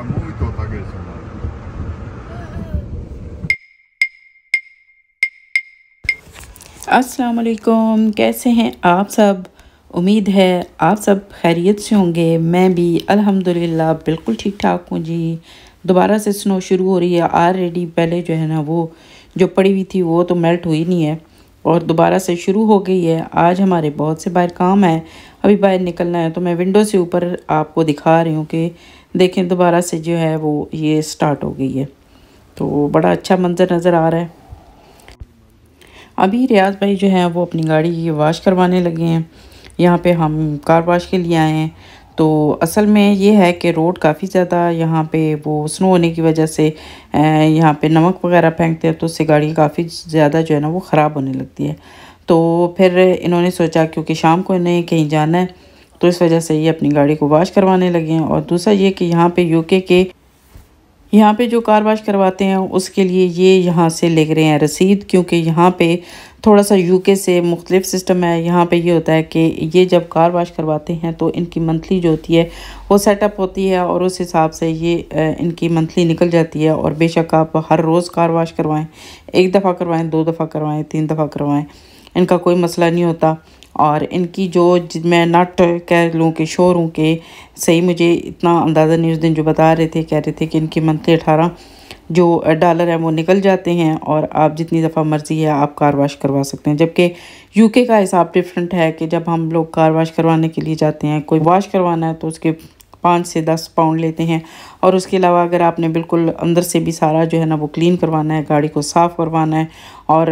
Muito tradicional. अस्सलाम वालेकुम, कैसे हैं आप सब। उम्मीद है आप सब खैरियत से होंगे। मैं भी अल्हम्दुलिल्लाह बिल्कुल ठीक ठाक हूँ जी। दोबारा से स्नो शुरू हो रही है ऑलरेडी। पहले जो है ना वो जो पड़ी हुई थी वो तो मेल्ट हुई नहीं है और दोबारा से शुरू हो गई है। आज हमारे बहुत से बाहर काम है, अभी बाहर निकलना है, तो मैं विंडो से ऊपर आपको दिखा रही हूँ कि देखें दोबारा से जो है वो ये स्टार्ट हो गई है। तो बड़ा अच्छा मंजर नज़र आ रहा है। अभी रियाज भाई जो हैं वो अपनी गाड़ी वाश करवाने लगे हैं। यहाँ पे हम कार वाश के लिए आए हैं। तो असल में ये है कि रोड काफ़ी ज़्यादा यहाँ पे वो स्नो होने की वजह से यहाँ पे नमक वगैरह फेंकते हैं, तो उससे गाड़ी काफ़ी ज़्यादा जो है ना वो ख़राब होने लगती है। तो फिर इन्होंने सोचा क्योंकि शाम को इन्हें कहीं जाना है, तो इस वजह से ये अपनी गाड़ी को वाश करवाने लगे हैं। और दूसरा ये कि यहाँ पे जो कार वाश करवाते हैं उसके लिए ये यहाँ से ले रहे हैं रसीद, क्योंकि यहाँ पे थोड़ा सा यूके से मुख्तलिफ सिस्टम है। यहाँ पे ये होता है कि ये जब कार वाश करवाते हैं तो इनकी मंथली जो होती है वो सेटअप होती है और उस हिसाब से ये इनकी मंथली निकल जाती है। और बेशक आप हर रोज़ कार वाश करवाएं, एक दफ़ा करवाएं, 2 दफ़ा करवाएं, 3 दफ़ा करवाएं, इनका कोई मसला नहीं होता। और इनकी जो मैं नट कह लूँ कि शोरूम के सही मुझे इतना अंदाज़ा नहीं, उस दिन जो बता रहे थे कह रहे थे कि इनकी मंथली 18 जो डॉलर है वो निकल जाते हैं और आप जितनी दफ़ा मर्ज़ी है आप कार वाश करवा सकते हैं। जबकि यूके का हिसाब डिफरेंट है कि जब हम लोग कार वाश करवाने के लिए जाते हैं, कोई वाश करवाना है तो उसके 5 से 10 पाउंड लेते हैं। और उसके अलावा अगर आपने बिल्कुल अंदर से भी सारा जो है ना वो क्लीन करवाना है, गाड़ी को साफ़ करवाना है और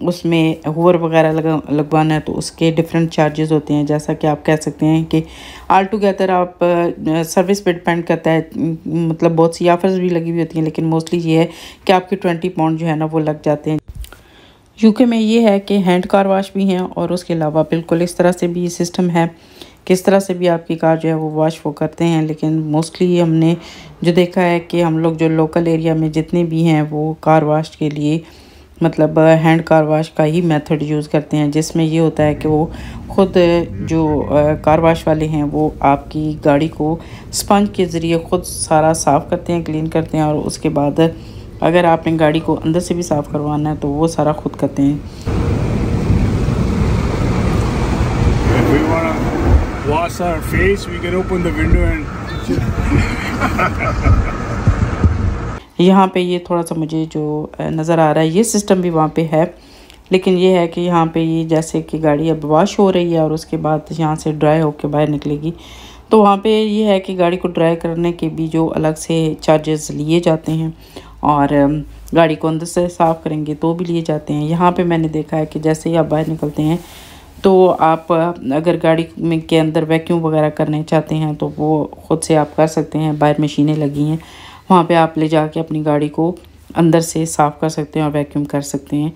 उसमें हूवर वगैरह लगवाना है, तो उसके डिफरेंट चार्जेस होते हैं। जैसा कि आप कह सकते हैं कि आल टुगेदर आप सर्विस पे डिपेंड करता है, मतलब बहुत सी ऑफर्स भी लगी हुई होती हैं, लेकिन मोस्टली ये है कि आपके 20 पाउंड जो है ना वो लग जाते हैं। यूके में ये है कि हैंड कार वाश भी हैं और उसके अलावा बिल्कुल इस तरह से भी सिस्टम है, किस तरह से भी आपकी कार जो है वो वाश वो करते हैं। लेकिन मोस्टली हमने जो देखा है कि हम लोग जो लोकल एरिया में जितने भी हैं वो कार वाश के लिए मतलब हैंड कार वाश का ही मेथड यूज़ करते हैं, जिसमें ये होता है कि वो ख़ुद जो कार वाश वाले हैं वो आपकी गाड़ी को स्पंज के ज़रिए ख़ुद सारा साफ़ करते हैं, क्लीन करते हैं। और उसके बाद अगर आपने गाड़ी को अंदर से भी साफ़ करवाना है तो वो सारा खुद करते हैं। Wash our face, we can open the window and यहाँ पे ये थोड़ा सा मुझे जो नज़र आ रहा है ये सिस्टम भी वहाँ पे है, लेकिन ये है कि यहाँ पे ये जैसे कि गाड़ी अब वॉश हो रही है और उसके बाद यहाँ से ड्राई होकर बाहर निकलेगी, तो वहाँ पे ये है कि गाड़ी को ड्राई करने के भी जो अलग से चार्जेस लिए जाते हैं और गाड़ी को अंदर से साफ़ करेंगे तो भी लिए जाते हैं। यहाँ पे मैंने देखा है कि जैसे ही आप बाहर निकलते हैं तो आप अगर गाड़ी में के अंदर वैक्यूम वगैरह करने चाहते हैं तो वो ख़ुद से आप कर सकते हैं। बाहर मशीनें लगी हैं, वहाँ पे आप ले जाके अपनी गाड़ी को अंदर से साफ़ कर सकते हैं और वैक्यूम कर सकते हैं।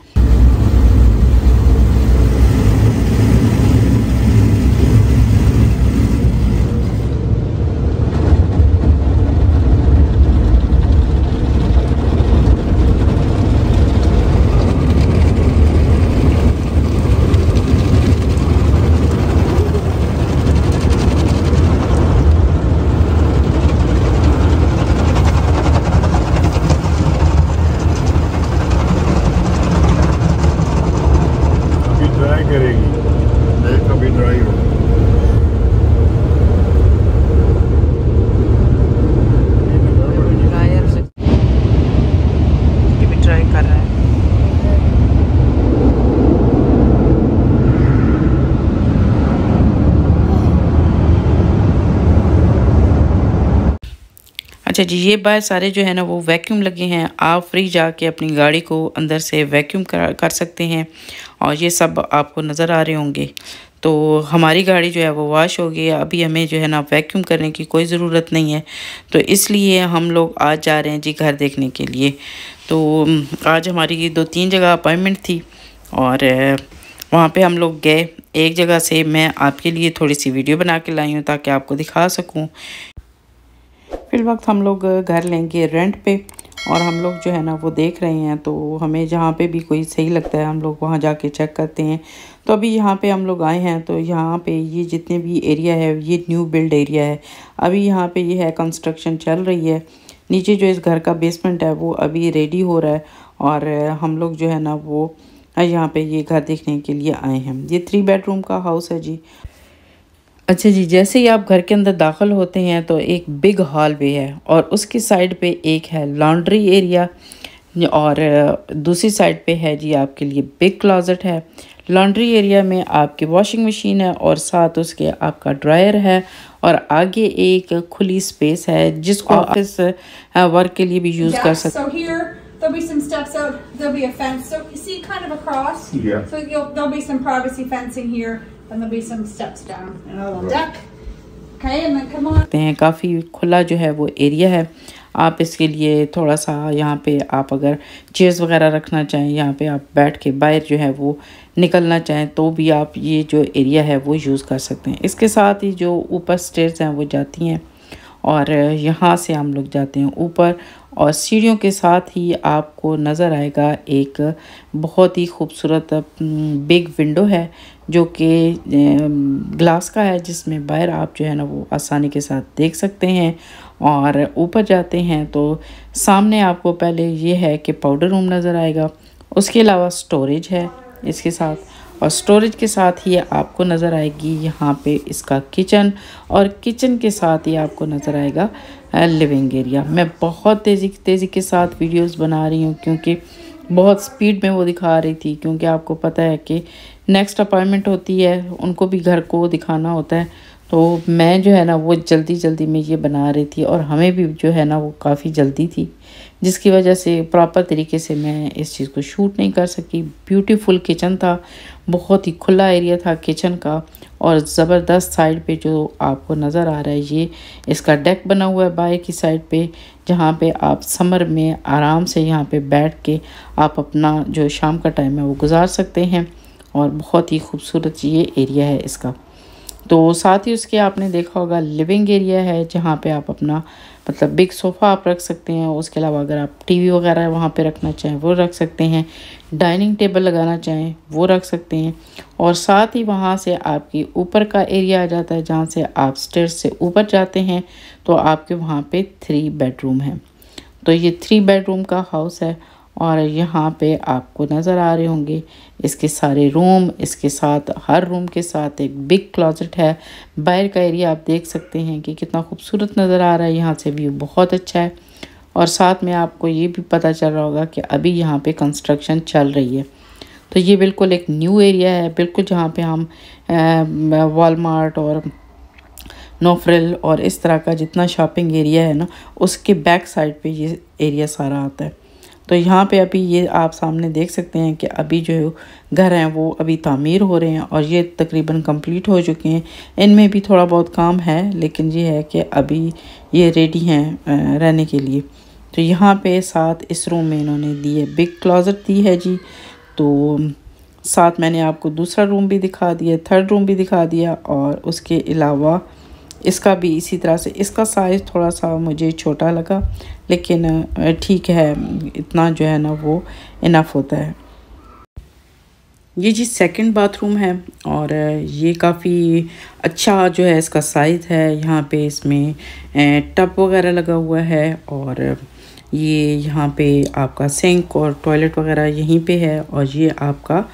अच्छा जी, ये बाहर सारे जो है ना वो वैक्यूम लगे हैं। आप फ्री जाके अपनी गाड़ी को अंदर से वैक्यूम कर सकते हैं और ये सब आपको नज़र आ रहे होंगे। तो हमारी गाड़ी जो है वो वॉश हो गई है, अभी हमें जो है ना वैक्यूम करने की कोई ज़रूरत नहीं है, तो इसलिए हम लोग आज जा रहे हैं जी घर देखने के लिए। तो आज हमारी 2-3 जगह अपॉइंटमेंट थी और वहाँ पे हम लोग गए। एक जगह से मैं आपके लिए थोड़ी सी वीडियो बना के लाई हूँ ताकि आपको दिखा सकूँ। फिल वक्त हम लोग घर लेंगे रेंट पे और हम लोग जो है ना वो देख रहे हैं। तो हमें जहाँ पे भी कोई सही लगता है हम लोग वहाँ जाके चेक करते हैं। तो अभी यहाँ पे हम लोग आए हैं, तो यहाँ पे ये जितने भी एरिया है ये न्यू बिल्ड एरिया है। अभी यहाँ पे ये है कंस्ट्रक्शन चल रही है। नीचे जो इस घर का बेसमेंट है वो अभी रेडी हो रहा है और हम लोग जो है ना वो यहाँ पे ये घर देखने के लिए आए हैं। ये 3 बेडरूम का हाउस है जी। अच्छा जी, जैसे ही आप घर के अंदर दाखिल होते हैं तो एक बिग हॉल वे है और उसकी साइड पे एक है लॉन्ड्री एरिया और दूसरी साइड पे है जी आपके लिए बिग क्लोजेट है। लॉन्ड्री एरिया में आपकी वॉशिंग मशीन है और साथ उसके आपका ड्रायर है और आगे एक खुली स्पेस है जिसको ऑफिस वर्क के लिए भी यूज़ कर सकते हैं। So here there'll be some steps out. There'll be a fence. So you see kind of across. Yeah. So there'll be some privacy fencing here, and there'll be some steps down and a little deck. Okay, and then come on. काफ़ी खुला जो है वो area है। आप इसके लिए थोड़ा सा यहाँ पे आप अगर चेयर्स वगैरह रखना चाहें, यहाँ पे आप बैठ के बाहर जो है वो निकलना चाहें तो भी आप ये जो एरिया है वो यूज़ कर सकते हैं। इसके साथ ही जो ऊपर स्टेयर्स हैं वो जाती हैं और यहाँ से हम लोग जाते हैं ऊपर और सीढ़ियों के साथ ही आपको नज़र आएगा एक बहुत ही खूबसूरत बिग विंडो है जो कि ग्लास का है, जिसमें बाहर आप जो है ना वो आसानी के साथ देख सकते हैं। और ऊपर जाते हैं तो सामने आपको पहले ये है कि पाउडर रूम नज़र आएगा, उसके अलावा स्टोरेज है इसके साथ और स्टोरेज के साथ ही आपको नज़र आएगी यहाँ पे इसका किचन और किचन के साथ ही आपको नज़र आएगा लिविंग एरिया। मैं बहुत तेज़ी के साथ वीडियोस बना रही हूँ क्योंकि बहुत स्पीड में वो दिखा रही थी, क्योंकि आपको पता है कि नेक्स्ट अपॉइंटमेंट होती है, उनको भी घर को दिखाना होता है। तो मैं जो है ना वो जल्दी में ये बना रही थी और हमें भी जो है ना वो काफ़ी जल्दी थी, जिसकी वजह से प्रॉपर तरीके से मैं इस चीज़ को शूट नहीं कर सकी। ब्यूटीफुल किचन था, बहुत ही खुला एरिया था किचन का और ज़बरदस्त साइड पे जो आपको नज़र आ रहा है ये इसका डेक बना हुआ है बाहर की साइड पे, जहाँ पे आप समर में आराम से यहाँ पे बैठ के आप अपना जो शाम का टाइम है वो गुजार सकते हैं और बहुत ही खूबसूरत ये एरिया है इसका। तो साथ ही उसके आपने देखा होगा लिविंग एरिया है जहाँ पे आप अपना मतलब बिग सोफ़ा आप रख सकते हैं। उसके अलावा अगर आप टीवी वगैरह वहाँ पे रखना चाहें वो रख सकते हैं, डाइनिंग टेबल लगाना चाहें वो रख सकते हैं। और साथ ही वहाँ से आपकी ऊपर का एरिया आ जाता है जहाँ से आप स्टेयर्स से ऊपर जाते हैं तो आपके वहाँ पे 3 बेडरूम हैं। तो ये 3 बेडरूम का हाउस है और यहाँ पे आपको नज़र आ रहे होंगे इसके सारे रूम, इसके साथ हर रूम के साथ एक बिग क्लोजेट है। बाहर का एरिया आप देख सकते हैं कि कितना खूबसूरत नज़र आ रहा है, यहाँ से व्यू बहुत अच्छा है। और साथ में आपको ये भी पता चल रहा होगा कि अभी यहाँ पे कंस्ट्रक्शन चल रही है। तो ये बिल्कुल एक न्यू एरिया है, बिल्कुल जहाँ पे हम वॉलमार्ट और नोफ्रिल और इस तरह का जितना शॉपिंग एरिया है ना उसके बैक साइड पे ये एरिया सारा आता है। तो यहाँ पे अभी ये आप सामने देख सकते हैं कि अभी जो घर हैं वो अभी तामीर हो रहे हैं और ये तकरीबन कंप्लीट हो चुके हैं। इनमें भी थोड़ा बहुत काम है लेकिन ये है कि अभी ये रेडी हैं रहने के लिए। तो यहाँ पे साथ इस रूम में इन्होंने दी है बिग क्लोजेट दी है जी। तो साथ मैंने आपको दूसरा रूम भी दिखा दिया, थर्ड रूम भी दिखा दिया और उसके अलावा इसका भी इसी तरह से। इसका साइज़ थोड़ा सा मुझे छोटा लगा लेकिन ठीक है, इतना जो है ना वो इनफ होता है। ये जी सेकंड बाथरूम है और ये काफ़ी अच्छा जो है इसका साइज़ है। यहाँ पे इसमें टब वगैरह लगा हुआ है और ये यहाँ पे आपका सिंक और टॉयलेट वगैरह यहीं पे है और ये आपका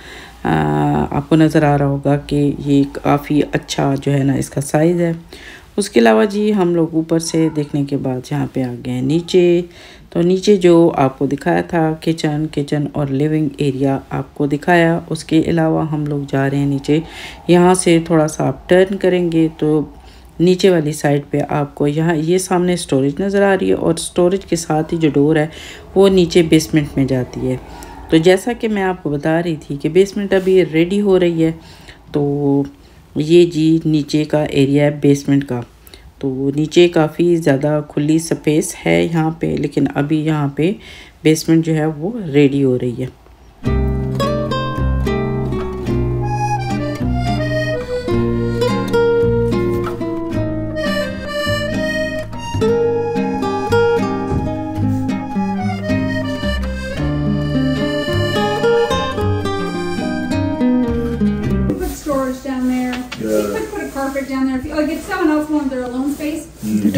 आपको नज़र आ रहा होगा कि ये काफ़ी अच्छा जो है ना इसका साइज़ है। उसके अलावा जी हम लोग ऊपर से देखने के बाद यहाँ पे आ गए नीचे। तो नीचे जो आपको दिखाया था किचन और लिविंग एरिया आपको दिखाया, उसके अलावा हम लोग जा रहे हैं नीचे। यहाँ से थोड़ा सा आप टर्न करेंगे तो नीचे वाली साइड पे आपको यहाँ ये सामने स्टोरेज नज़र आ रही है और स्टोरेज के साथ ही जो डोर है वो नीचे बेसमेंट में जाती है। तो जैसा कि मैं आपको बता रही थी कि बेसमेंट अभी रेडी हो रही है, तो ये जी नीचे का एरिया है बेसमेंट का। तो नीचे काफ़ी ज़्यादा खुली स्पेस है यहाँ पे, लेकिन अभी यहाँ पे बेसमेंट जो है वो रेडी हो रही है।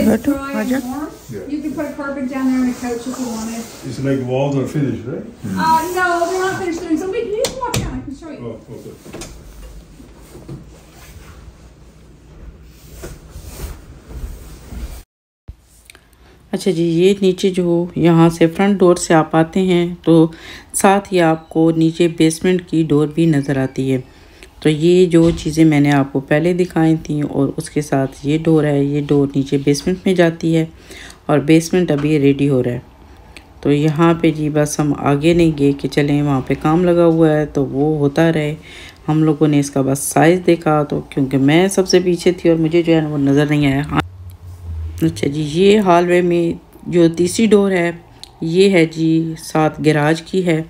is dry and warm. You can put a carpet down there and a couch if you wanted. It's like walls are finished, right? No, they're not finished doing so. You can walk down. I can show you. Oh, okay. अच्छा जी, ये नीचे जो यहाँ से front door से आप आते हैं तो साथ ही आपको नीचे बेसमेंट की डोर भी नज़र आती है। तो ये जो चीज़ें मैंने आपको पहले दिखाई थी और उसके साथ ये डोर है, ये डोर नीचे बेसमेंट में जाती है और बेसमेंट अभी रेडी हो रहा है। तो यहाँ पे जी बस हम आगे नहीं गए कि चलें वहाँ पे काम लगा हुआ है तो वो होता रहे। हम लोगों ने इसका बस साइज़ देखा तो क्योंकि मैं सबसे पीछे थी और मुझे जो है ना वो नज़र नहीं आया। अच्छा जी, ये हॉलवे में जो तीसरी डोर है ये है जी साथ गैराज की है।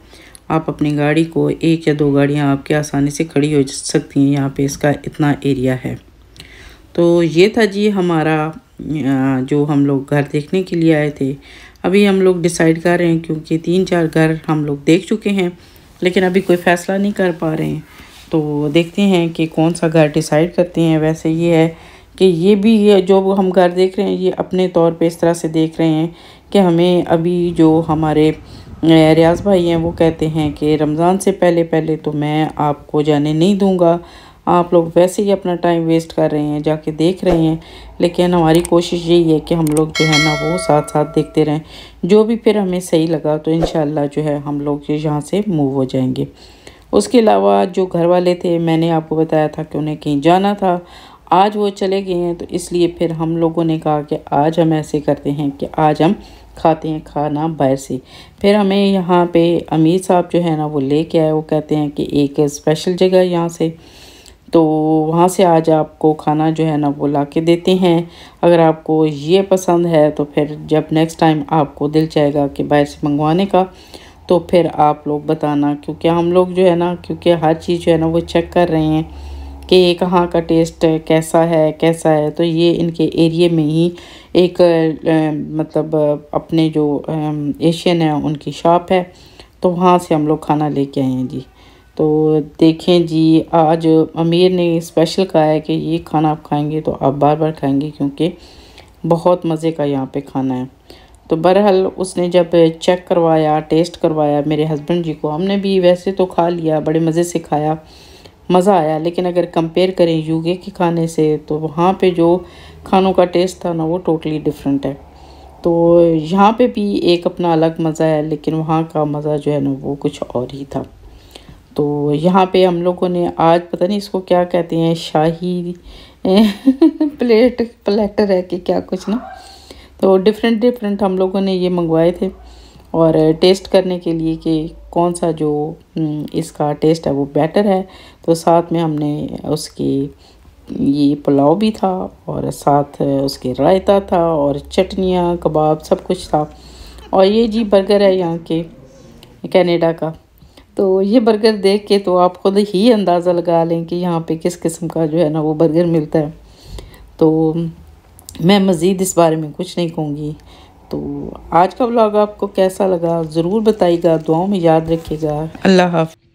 आप अपनी गाड़ी को 1 या 2 गाड़ियाँ आपके आसानी से खड़ी हो सकती हैं। यहाँ पे इसका इतना एरिया है। तो ये था जी हमारा जो हम लोग घर देखने के लिए आए थे। अभी हम लोग डिसाइड कर रहे हैं क्योंकि 3-4 घर हम लोग देख चुके हैं लेकिन अभी कोई फ़ैसला नहीं कर पा रहे हैं। तो देखते हैं कि कौन सा घर डिसाइड करते हैं। वैसे ये है कि ये भी जो हम घर देख रहे हैं ये अपने तौर पे इस तरह से देख रहे हैं कि हमें अभी जो हमारे रियाज भाई हैं वो कहते हैं कि रमज़ान से पहले तो मैं आपको जाने नहीं दूंगा, आप लोग वैसे ही अपना टाइम वेस्ट कर रहे हैं जाके देख रहे हैं। लेकिन हमारी कोशिश यही है कि हम लोग जो है ना वो साथ साथ देखते रहें। जो भी फिर हमें सही लगा तो इंशाल्लाह जो है हम लोग यहाँ से मूव हो जाएंगे। उसके अलावा जो घर वाले थे मैंने आपको बताया था कि उन्हें कहीं जाना था, आज वो चले गए हैं। तो इसलिए फिर हम लोगों ने कहा कि आज हम ऐसे करते हैं कि आज हम खाते हैं खाना बाहर से। फिर हमें यहाँ पे अमीर साहब जो है ना वो लेके आए। वो कहते हैं कि एक स्पेशल जगह यहाँ से, तो वहाँ से आज आपको खाना जो है ना वो ला के देते हैं। अगर आपको ये पसंद है तो फिर जब नेक्स्ट टाइम आपको दिल चाहेगा कि बाहर से मंगवाने का तो फिर आप लोग बताना, क्योंकि हम लोग जो है ना क्योंकि हर चीज़ जो है ना वो चेक कर रहे हैं कि कहाँ का टेस्ट कैसा है। तो ये इनके एरिया में ही एक मतलब अपने जो एशियन है उनकी शॉप है, तो वहाँ से हम लोग खाना लेके आए हैं जी। तो देखें जी, आज अमीर ने स्पेशल कहा है कि ये खाना आप खाएंगे तो आप बार बार खाएंगे क्योंकि बहुत मज़े का यहाँ पे खाना है। तो बहरहाल उसने जब चेक करवाया, टेस्ट करवाया मेरे हस्बैंड जी को, हमने भी वैसे तो खा लिया, बड़े मज़े से खाया, मज़ा आया। लेकिन अगर कंपेयर करें यूके के खाने से तो वहाँ पे जो खानों का टेस्ट था ना वो टोटली डिफरेंट है। तो यहाँ पे भी एक अपना अलग मज़ा है लेकिन वहाँ का मज़ा जो है ना वो कुछ और ही था। तो यहाँ पे हम लोगों ने आज पता नहीं इसको क्या कहते हैं, शाही प्लेटर है कि क्या कुछ ना, तो डिफरेंट हम लोगों ने ये मंगवाए थे और टेस्ट करने के लिए कि कौन सा जो इसका टेस्ट है वो बेटर है। तो साथ में हमने उसकी ये पुलाव भी था और साथ उसके रायता था और चटनियाँ कबाब सब कुछ था। और ये जी बर्गर है यहाँ के कनाडा का। तो ये बर्गर देख के तो आप खुद ही अंदाज़ा लगा लें कि यहाँ पे किस किस्म का जो है ना वो बर्गर मिलता है। तो मैं मज़ीद इस बारे में कुछ नहीं कहूँगी। तो आज का व्लॉग आपको कैसा लगा ज़रूर बताइएगा, दुआओं में याद रखिएगा। अल्लाह हाफ़िज़।